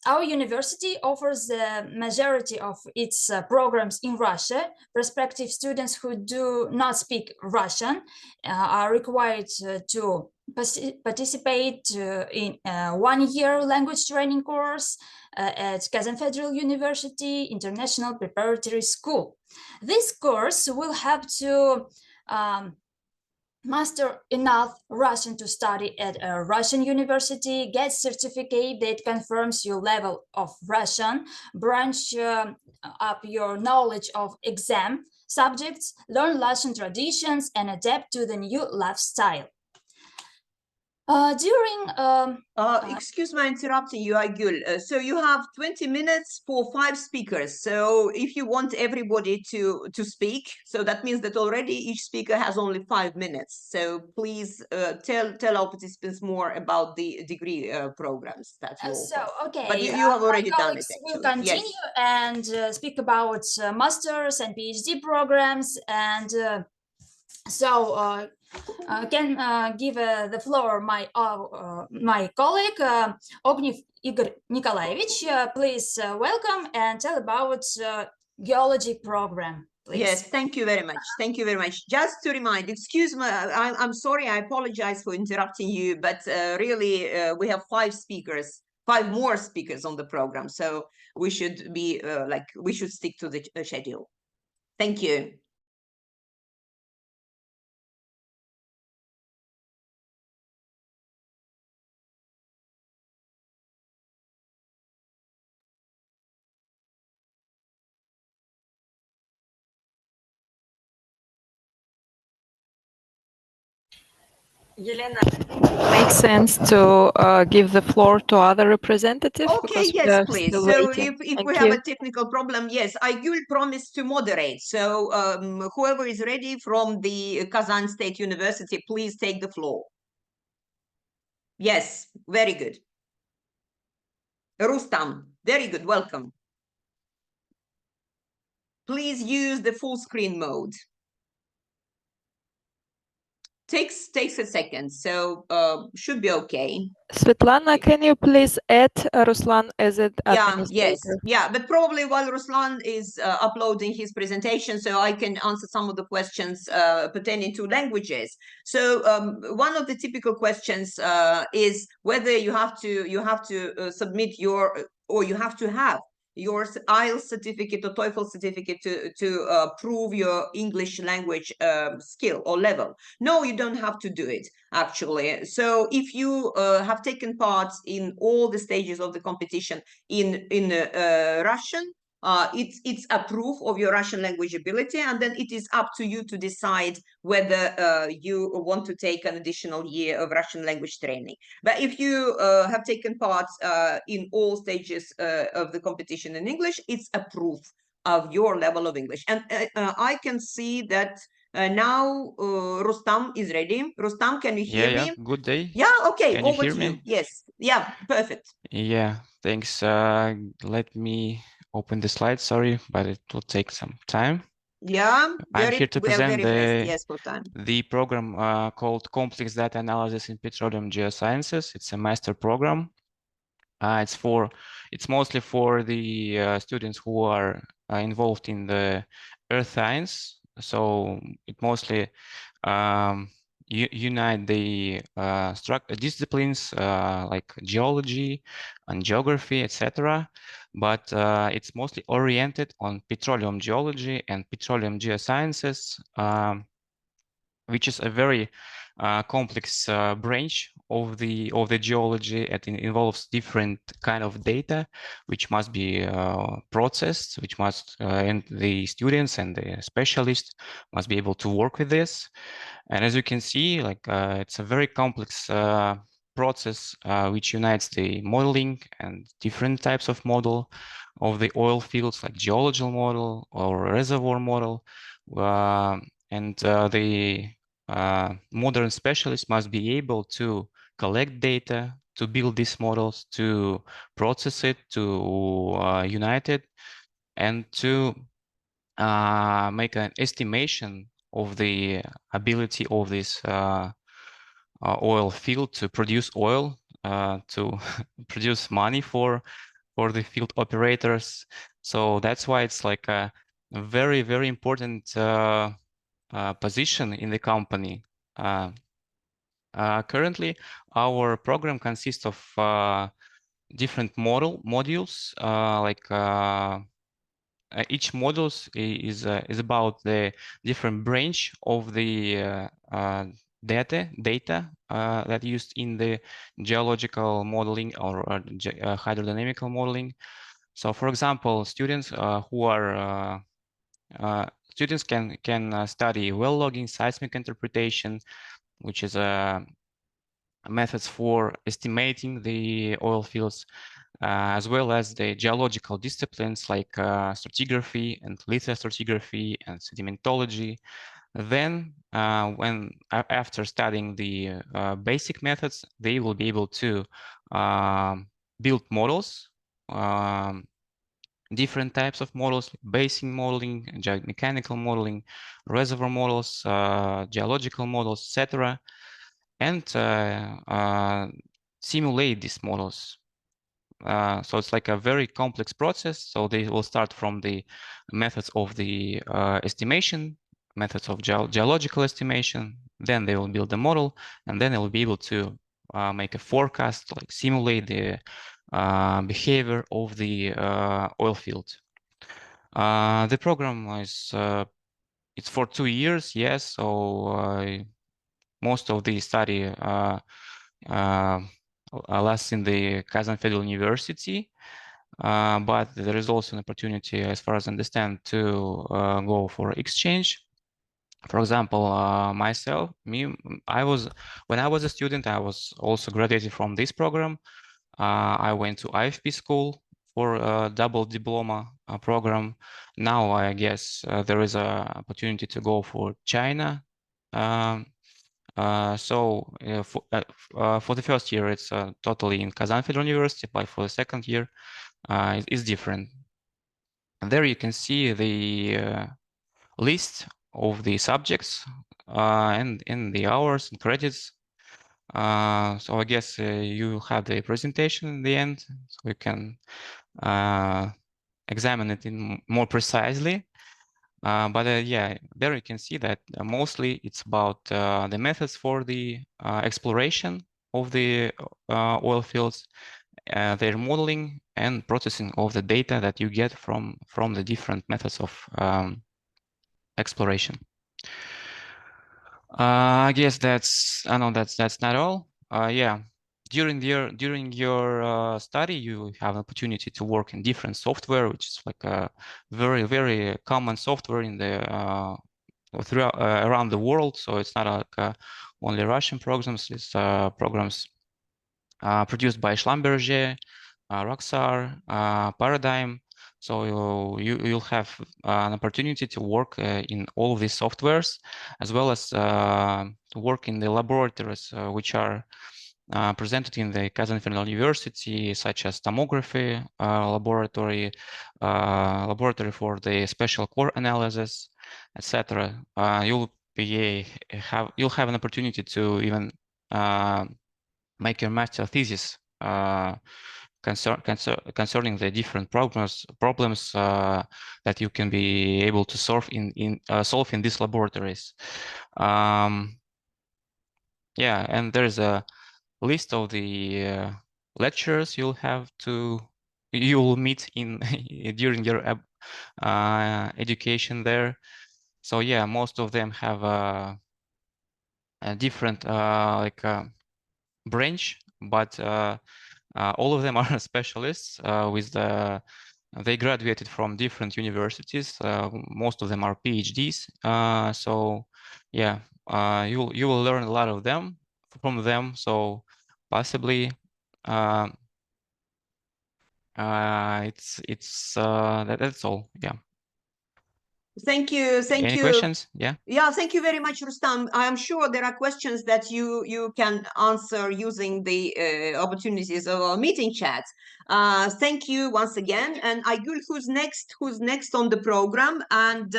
Our university offers the majority of its programs in Russia. Prospective students who do not speak Russian are required to participate in a one-year language training course at Kazan Federal University International Preparatory School. This course will have to master enough Russian to study at a Russian university, get certificate that confirms your level of Russian, branch up your knowledge of exam subjects, learn Russian traditions, and adapt to the new lifestyle. Excuse my interrupting you, Aygül. So you have 20 minutes for 5 speakers. So if you want everybody to speak, so that means that already each speaker has only 5 minutes. So please tell our participants more about the degree programs that you offer. Okay, but you have already done it. We'll continue and speak about masters and PhD programs, and can give the floor my colleague Ognev Igor Nikolaevich. Please welcome and tell about geology program. Please. Yes, thank you very much. Thank you very much. Just to remind, excuse me, I'm sorry, I apologize for interrupting you, but really we have 5 more speakers on the program, so we should be we should stick to the schedule. Thank you. Yelena, makes sense to give the floor to other representatives. Okay, yes, please. So if we have a technical problem, yes, Aygül promised to moderate. So whoever is ready from the Kazan State University, please take the floor. Yes, very good. Rustam, very good, welcome. Please use the full screen mode. Takes a second, so should be okay. Svetlana, can you please add Ruslan as an administrator? Yeah, but probably while Ruslan is uploading his presentation, so I can answer some of the questions pertaining to languages. So one of the typical questions is whether you have to submit or you have to have your IELTS certificate or TOEFL certificate to prove your English language skill or level. No, you don't have to do it, actually. So if you have taken part in all the stages of the competition in Russian, it's a proof of your Russian language ability, and then it is up to you to decide whether you want to take an additional year of Russian language training. But if you have taken part in all stages of the competition in English, it's a proof of your level of English. And I can see that now Rustam is ready. Rustam, can you hear me? Good day. Yeah, okay, can over you to hear you. Me? Yes, yeah, perfect. Yeah, thanks. Let me open the slide. Sorry, but it will take some time. Yeah, I'm here to present the program called Complex Data Analysis in Petroleum Geosciences. It's a master program. It's mostly for the students who are involved in the earth science. So it mostly unite the disciplines like geology and geography, etc. But it's mostly oriented on petroleum geology and petroleum geosciences, which is a very complex branch of the geology. It involves different kind of data which must be processed, which must and the students and the specialists must be able to work with this. And as you can see, like it's a very complex process which unites the modeling and different types of model of the oil fields, like geological model or reservoir model. And the modern specialist must be able to collect data, to build these models, to process it, to unite it, and to make an estimation of the ability of this oil field to produce oil, to produce money for the field operators. So that's why it's like a very, very important position in the company. Currently, our program consists of different modules, like each modules is about the different branch of the data that used in the geological modeling or hydrodynamical modeling. So, for example, students who are students can study well logging, seismic interpretation, which is methods for estimating the oil fields, as well as the geological disciplines like stratigraphy and lithostratigraphy and sedimentology. Then, after studying the basic methods, they will be able to build models, different types of models, basin modeling, geomechanical modeling, reservoir models, geological models, etc., and simulate these models. So it's like a very complex process. So they will start from the methods of the estimation, methods of geological estimation, then they will build a model, and then they will be able to make a forecast, like simulate the behavior of the oil field. The program is it's for 2 years, yes. So most of the study lasts in the Kazan Federal University, but there is also an opportunity, as far as I understand, to go for exchange. For example, myself, when I was a student, I was also graduated from this program. I went to IFP school for a double diploma program. Now, I guess there is an opportunity to go for China. For the first year, it's totally in Kazan Federal University, but for the second year, it's different. And there you can see the list of the subjects and in the hours and credits. So I guess you have the presentation in the end, so we can examine it in more precisely. But yeah, there you can see that mostly it's about the methods for the exploration of the oil fields, their modeling and processing of the data that you get from the different methods of exploration. I guess that's not all. Yeah, during your study, you have an opportunity to work in different software, which is like a very, very common software in the throughout around the world. So it's not like only Russian programs. It's programs produced by Schlumberger, Roxar, Paradigm. So you'll have an opportunity to work in all of these softwares, as well as to work in the laboratories which are presented in the Kazan Federal University, such as tomography laboratory, laboratory for the special core analysis, etc. You'll have an opportunity to even make your master thesis concerning the different problems that you can be able to solve in these laboratories. Yeah, and there's a list of the lectures you'll meet in during your education there. So yeah, most of them have a different branch, but all of them are specialists they graduated from different universities. Most of them are PhDs. So yeah, you will learn a lot of them from them. So, possibly. That's all. Yeah. Thank you. Thank Any you. questions? Yeah. Yeah, thank you very much, Rustam. I am sure there are questions that you can answer using the opportunities of our meeting chat. Thank you once again. And Aygul, who's next? Who's next on the program? And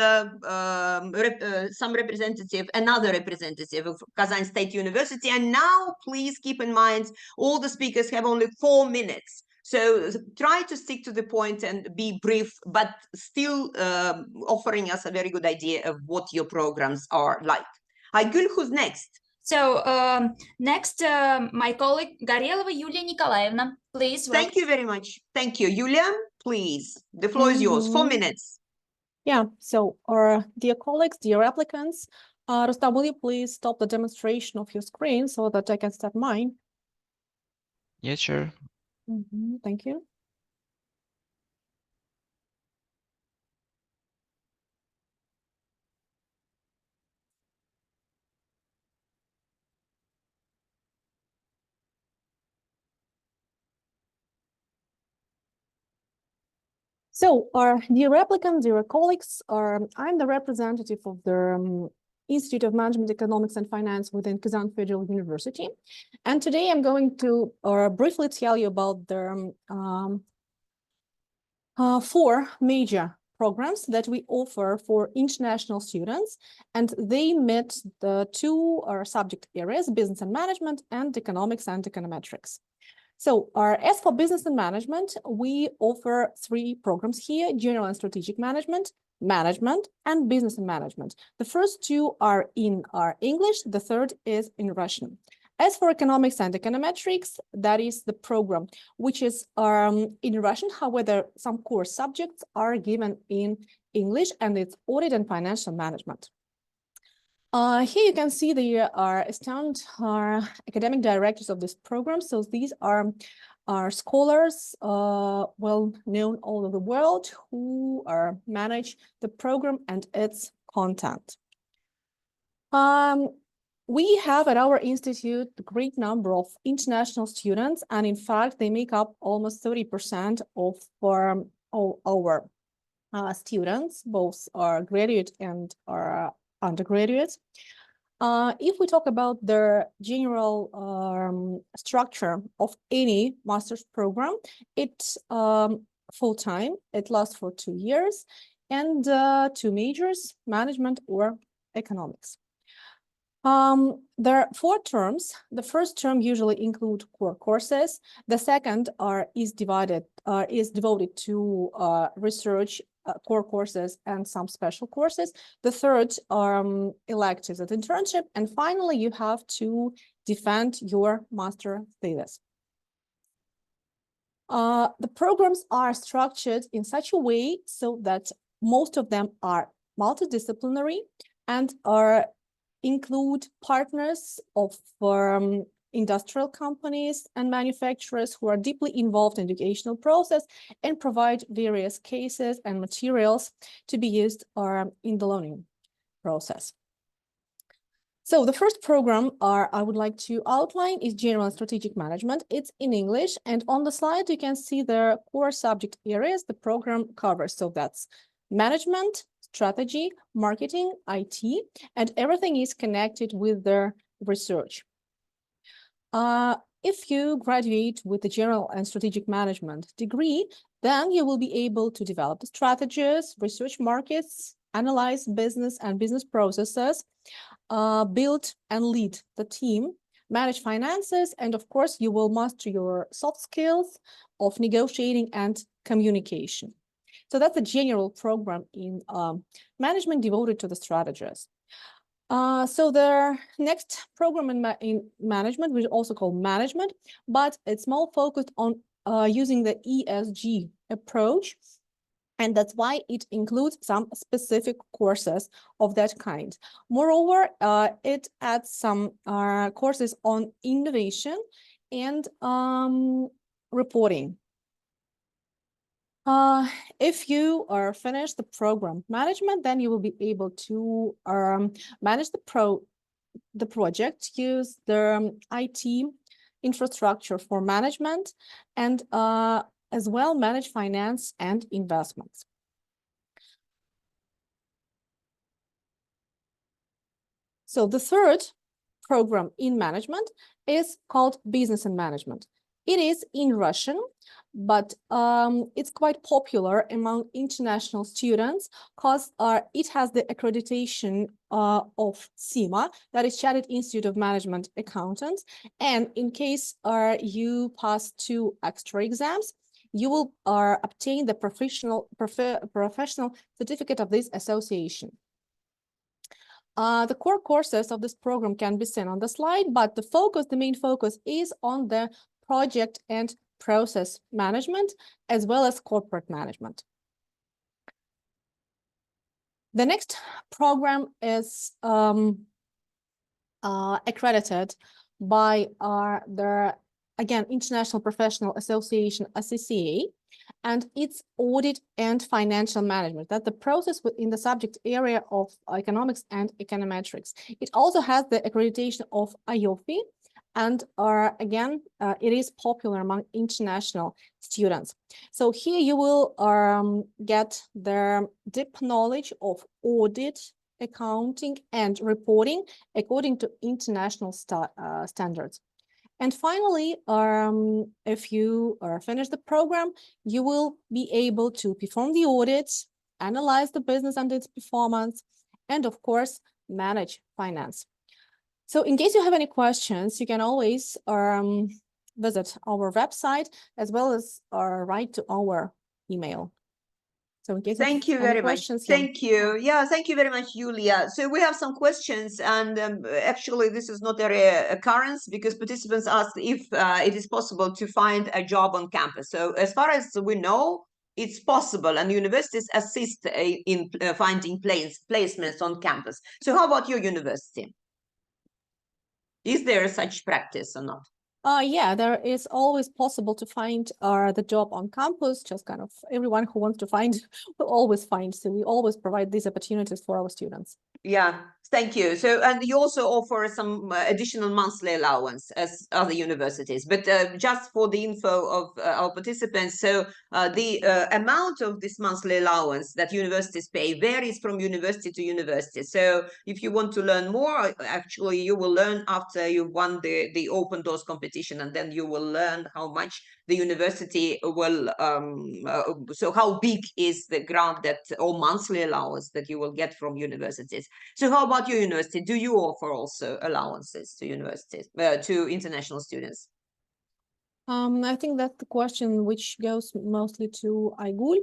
another representative of Kazan State University. And now, please keep in mind, all the speakers have only 4 minutes. So try to stick to the point and be brief, but still offering us a very good idea of what your programs are like. Aygul, who's next? So next, my colleague Горелова Yulia Nikolaevna, please. Thank you very much. Thank you. Yulia, please. The floor is yours. 4 minutes. Yeah, so our dear colleagues, dear applicants, Rustam, will you please stop the demonstration of your screen so that I can start mine? Yeah, sure. Thank you. So, our dear applicants, dear colleagues, I'm the representative of the Institute of Management, Economics and Finance within Kazan Federal University. And today I'm going to briefly tell you about the 4 major programs that we offer for international students, and they meet the 2 subject areas, business and management and economics and econometrics. So as for business and management, we offer 3 programs here: general and strategic management, management, and business and management. The first 2 are in English, the third is in Russian. As for economics and econometrics, that is the program which is in Russian. However, some core subjects are given in English, and it's audit and financial management. Here you can see the esteemed academic directors of this program. So these are scholars well known all over the world who manage the program and its content. We have at our institute a great number of international students, and in fact, they make up almost 30% of all our students, both are graduate and are undergraduates. If we talk about the general structure of any master's program, it's full-time, it lasts for 2 years, and 2 majors, management or economics. There are 4 terms. The first term usually include core courses. The second is devoted to research, core courses, and some special courses. The third are electives and internship. And finally, you have to defend your master thesis. The programs are structured in such a way so that most of them are multidisciplinary and include partners of industrial companies and manufacturers who are deeply involved in the educational process and provide various cases and materials to be used in the learning process. So the first program I would like to outline is General and Strategic Management. It's in English, and on the slide you can see the core subject areas the program covers. So that's management, strategy, marketing, IT, and everything is connected with the research. If you graduate with the General and Strategic Management degree, then you will be able to develop the strategies, research markets, analyze business and business processes, build and lead the team, manage finances, and of course, you will master your soft skills of negotiating and communication. So that's a general program in management devoted to the strategies. So the next program in management, we also call management, but it's more focused on using the ESG approach. And that's why it includes some specific courses of that kind. Moreover, it adds some courses on innovation and reporting. If you finish the program management, then you will be able to manage the project, use the IT infrastructure for management, and as well manage finance and investments. So the third program in management is called Business and Management. It is in Russian, but it's quite popular among international students because it has the accreditation of CIMA, that is Chartered Institute of Management Accountants. And in case you pass 2 extra exams, you will obtain the professional certificate of this association. The core courses of this program can be seen on the slide, but the main focus is on the project and process management, as well as corporate management. The next program is accredited by the, again, International Professional Association, ICCA, and it's audit and financial management. That's the process within the subject area of economics and econometrics. It also has the accreditation of IOFI, and again, it is popular among international students. So here you will get the deep knowledge of audit, accounting, and reporting according to international standards. And finally, if you finish the program, you will be able to perform the audits, analyze the business and its performance, and of course, manage finance. So in case you have any questions, you can always visit our website as well as write to our email. So in case Thank you very much. Thank you. Yeah, thank you very much, Julia. So we have some questions, and actually this is not a rare occurrence because participants asked if it is possible to find a job on campus. So as far as we know, it's possible, and universities assist in finding placements on campus. So how about your university? Is there such practice or not? Yeah, there is always possible to find the job on campus. Just kind of everyone who wants to find will always find. So we always provide these opportunities for our students. Yeah, thank you. So, and you also offer some additional monthly allowance as other universities, but just for the info of our participants, so the amount of this monthly allowance that universities pay varies from university to university. So if you want to learn more, actually you will learn after you've won the Open Doors competition, and then you will learn how much the university will, so how big is the grant that or monthly allowance that you will get from universities. So how about your university? Do you offer also allowances to universities, to international students? I think that's the question which goes mostly to Aygul.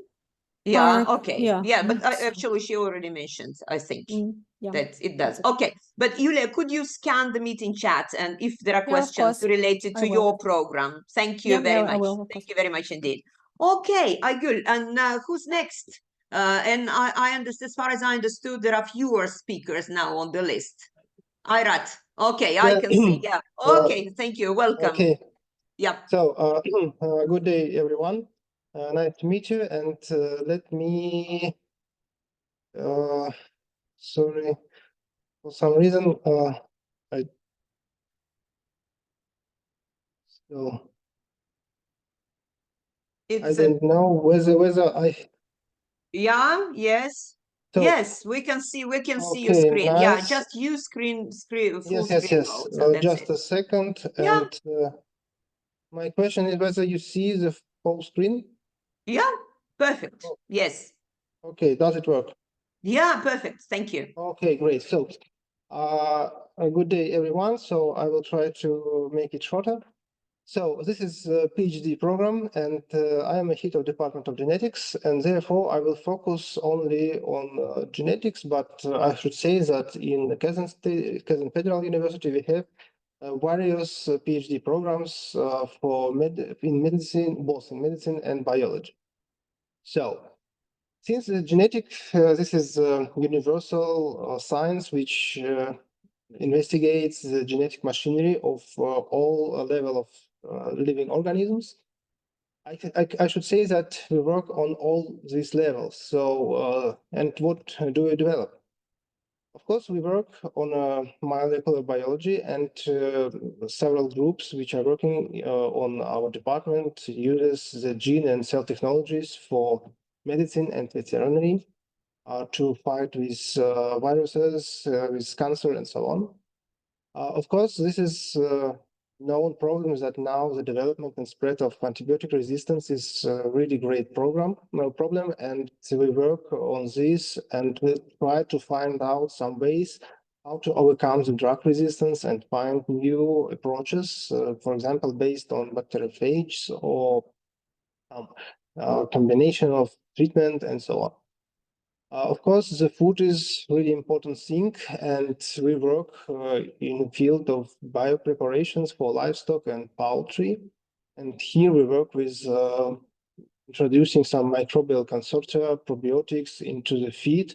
Yeah, okay. Yeah, but actually she already mentioned, I think, yeah, that it does. Okay, but Julia, could you scan the meeting chat, and if there are questions related to your program? Thank you very much. Thank you very much indeed. Okay, Aygul, and who's next? And I understand, as far as I understood, there are fewer speakers now on the list. Ayrat, okay, I can see, yeah. Okay, thank you, welcome. Okay. Yeah. So, good day, everyone. Nice to meet you, and let me, sorry, for some reason, I don't know whether I. Yeah. Yes. So, yes, we can see your okay, screen. nice. Yeah, just use full screen mode. And that's Just it. a second. Yeah. And my question is whether you see the full screen. Yeah, perfect. Yes. Okay, does it work? Yeah, perfect. Thank you. Okay, great. So, a good day, everyone. So I will try to make it shorter. So this is a PhD program, and I am a head of Department of Genetics, and therefore I will focus only on genetics. But I should say that in Kazan Federal University we have various PhD programs in medicine, both in medicine and biology. So, since the this is universal science which investigates the genetic machinery of all level of living organisms, I should say that we work on all these levels. So, and what do we develop? Of course, we work on molecular biology, and several groups which are working on our department uses the gene and cell technologies for medicine and veterinary to fight with viruses, with cancer, and so on. Of course, this is known problems that now the development and spread of antibiotic resistance is a really great problem, and so we work on this and we try to find out some ways how to overcome the drug resistance and find new approaches, for example, based on bacteriophages or combination of treatment and so on. Of course, the food is really important thing, and we work in the field of biopreparations for livestock and poultry. And here we work with introducing some microbial consortia, probiotics into the feed,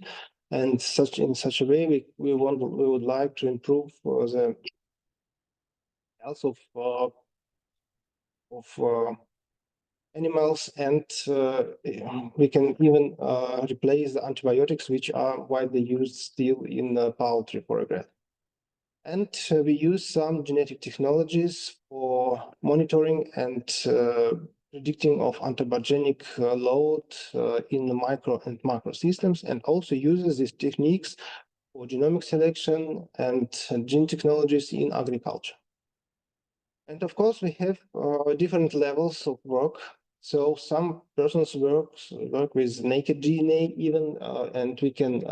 and in such a way we would like to improve the health of animals, and we can even replace the antibiotics which are widely used still in poultry, for example. And we use some genetic technologies for monitoring and predicting of anthropogenic load in the micro and macro systems, and also uses these techniques for genomic selection and gene technologies in agriculture. And of course, we have different levels of work. So some persons work with naked DNA even, and we can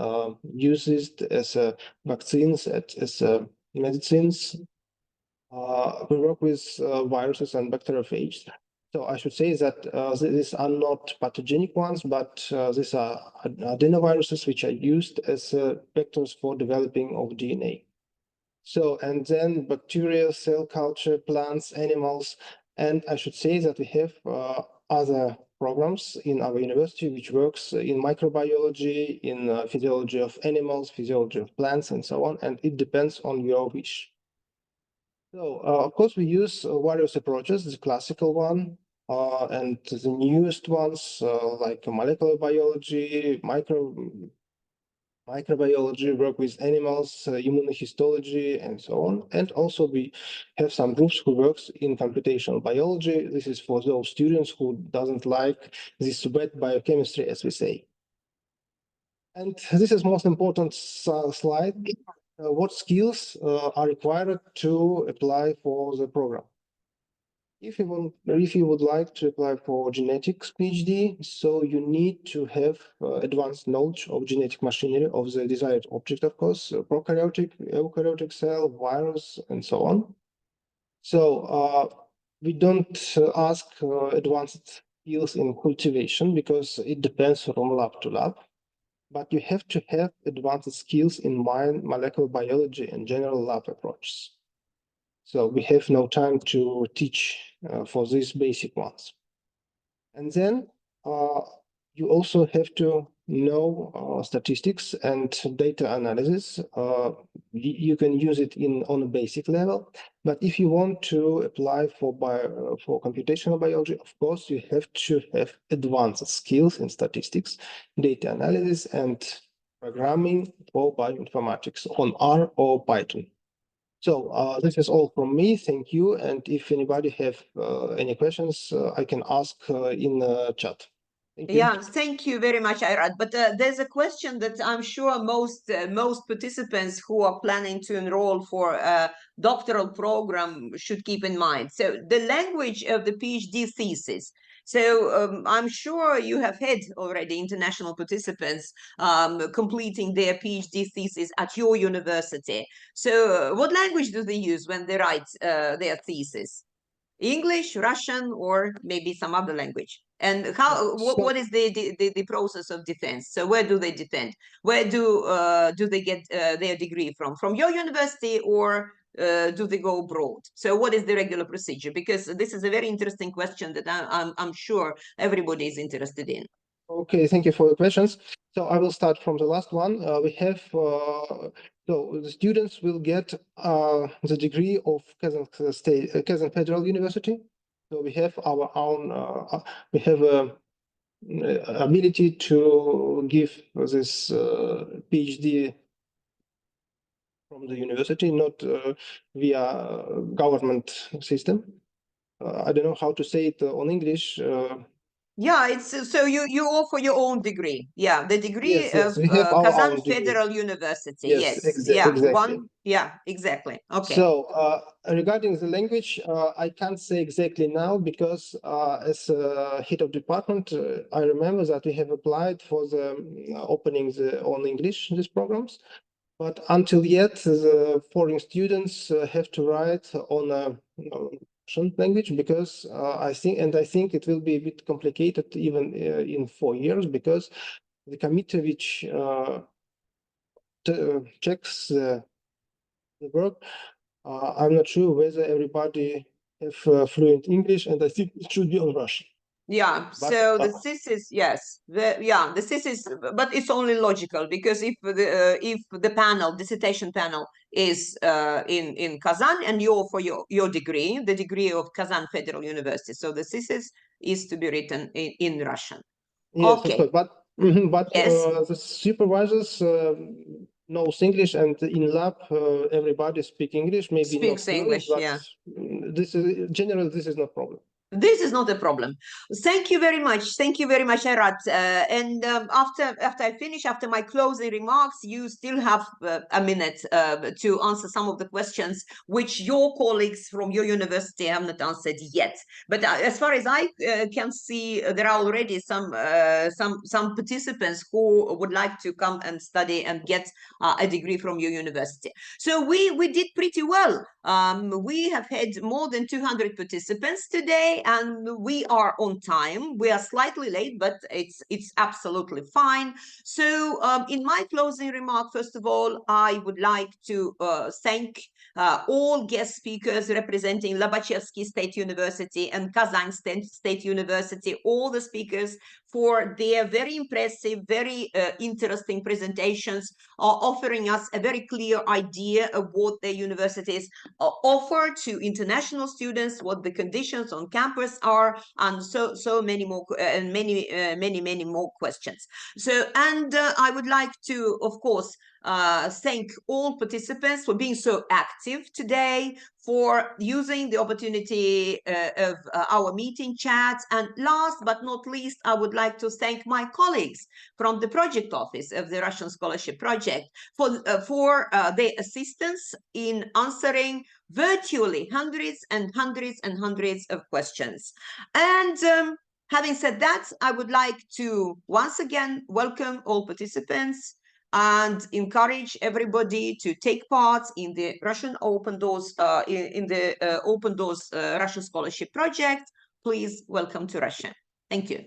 use it as vaccines, as medicines. We work with viruses and bacteriophages. So I should say that these are not pathogenic ones, but these are adenoviruses which are used as vectors for developing of DNA. So, and then bacteria, cell culture, plants, animals, and I should say that we have other programs in our university which works in microbiology, in physiology of animals, physiology of plants, and so on, and it depends on your wish. So, of course, we use various approaches, the classical one, and the newest ones like molecular biology, microbiology, work with animals, immunohistology, and so on. And also we have some groups who works in computational biology. This is for those students who doesn't like this wet biochemistry, as we say. And this is most important slide. What skills are required to apply for the program? If you would like to apply for genetics PhD, so you need to have advanced knowledge of genetic machinery of the desired object, of course, prokaryotic, eukaryotic cell, virus, and so on. So we don't ask advanced skills in cultivation because it depends from lab to lab. But you have to have advanced skills in molecular biology and general lab approaches. So we have no time to teach for these basic ones. And then you also have to know statistics and data analysis. You can use it on a basic level, but if you want to apply for computational biology, of course, you have to have advanced skills in statistics, data analysis, and programming for bioinformatics on R or Python. So this is all from me. Thank you. And if anybody have any questions, I can ask in the chat. Thank you. Yeah, thank you very much, Irad. But there's a question that I'm sure most participants who are planning to enroll for a doctoral program should keep in mind. So the language of the PhD thesis. So I'm sure you have had already international participants completing their PhD thesis at your university. So what language do they use when they write their thesis? English, Russian, or maybe some other language? And how? What is the process of defense? So where do they defend? Where do they get their degree from? From your university, or do they go abroad? So what is the regular procedure? Because this is a very interesting question that I'm sure everybody is interested in. Okay, thank you for the questions. So I will start from the last one. We have so the students will get the degree of Kazan Federal University. So we have our own. We have ability to give this PhD from the university, not via government system. I don't know how to say it on English. Yeah, it's so you offer your own degree. Yeah, the degree Yes, of we have our Kazan own degree. Federal University. Yes, Yeah, exactly. yeah, exactly. Okay. So regarding the language, I can't say exactly now because as head of department, I remember that we have applied for the opening on English these programs, but until yet the foreign students have to write on a Russian language because I think it will be a bit complicated even in 4 years because the committee which checks the work. I'm not sure whether everybody have fluent English, and I think it should be on Russian. Yeah, But, so the thesis, yes, the thesis, but it's only logical because if the panel, dissertation panel, is in Kazan and you offer your degree, the degree of Kazan Federal University, so the thesis is to be written in Russian. yes, Okay. of course, but Yes. the supervisors knows English, and in lab everybody speak English. Maybe not Speaks fluent, English, but yeah. this is generally this is not problem. This is not a problem. Thank you very much. Thank you very much, Erat. And after I finish, after my closing remarks, you still have a minute to answer some of the questions which your colleagues from your university have not answered yet. But as far as I can see, there are already some participants who would like to come and study and get a degree from your university. So we did pretty well. We have had more than 200 participants today, and we are on time. We are slightly late, but it's absolutely fine. So in my closing remark, first of all, I would like to thank all guest speakers representing Lobachevsky State University and Kazan State University, all the speakers for their very impressive, very interesting presentations, offering us a very clear idea of what their universities offer to international students, what the conditions on campus are, and so many more, and many more questions. So, and I would like to, of course, thank all participants for being so active today, for using the opportunity of our meeting chat. And last but not least, I would like to thank my colleagues from the project office of the Russian Scholarship Project for their assistance in answering virtually hundreds and hundreds and hundreds of questions. And having said that, I would like to once again welcome all participants and encourage everybody to take part in the Russian Open Doors, Open Doors Russian Scholarship Project. Please welcome to Russia. Thank you.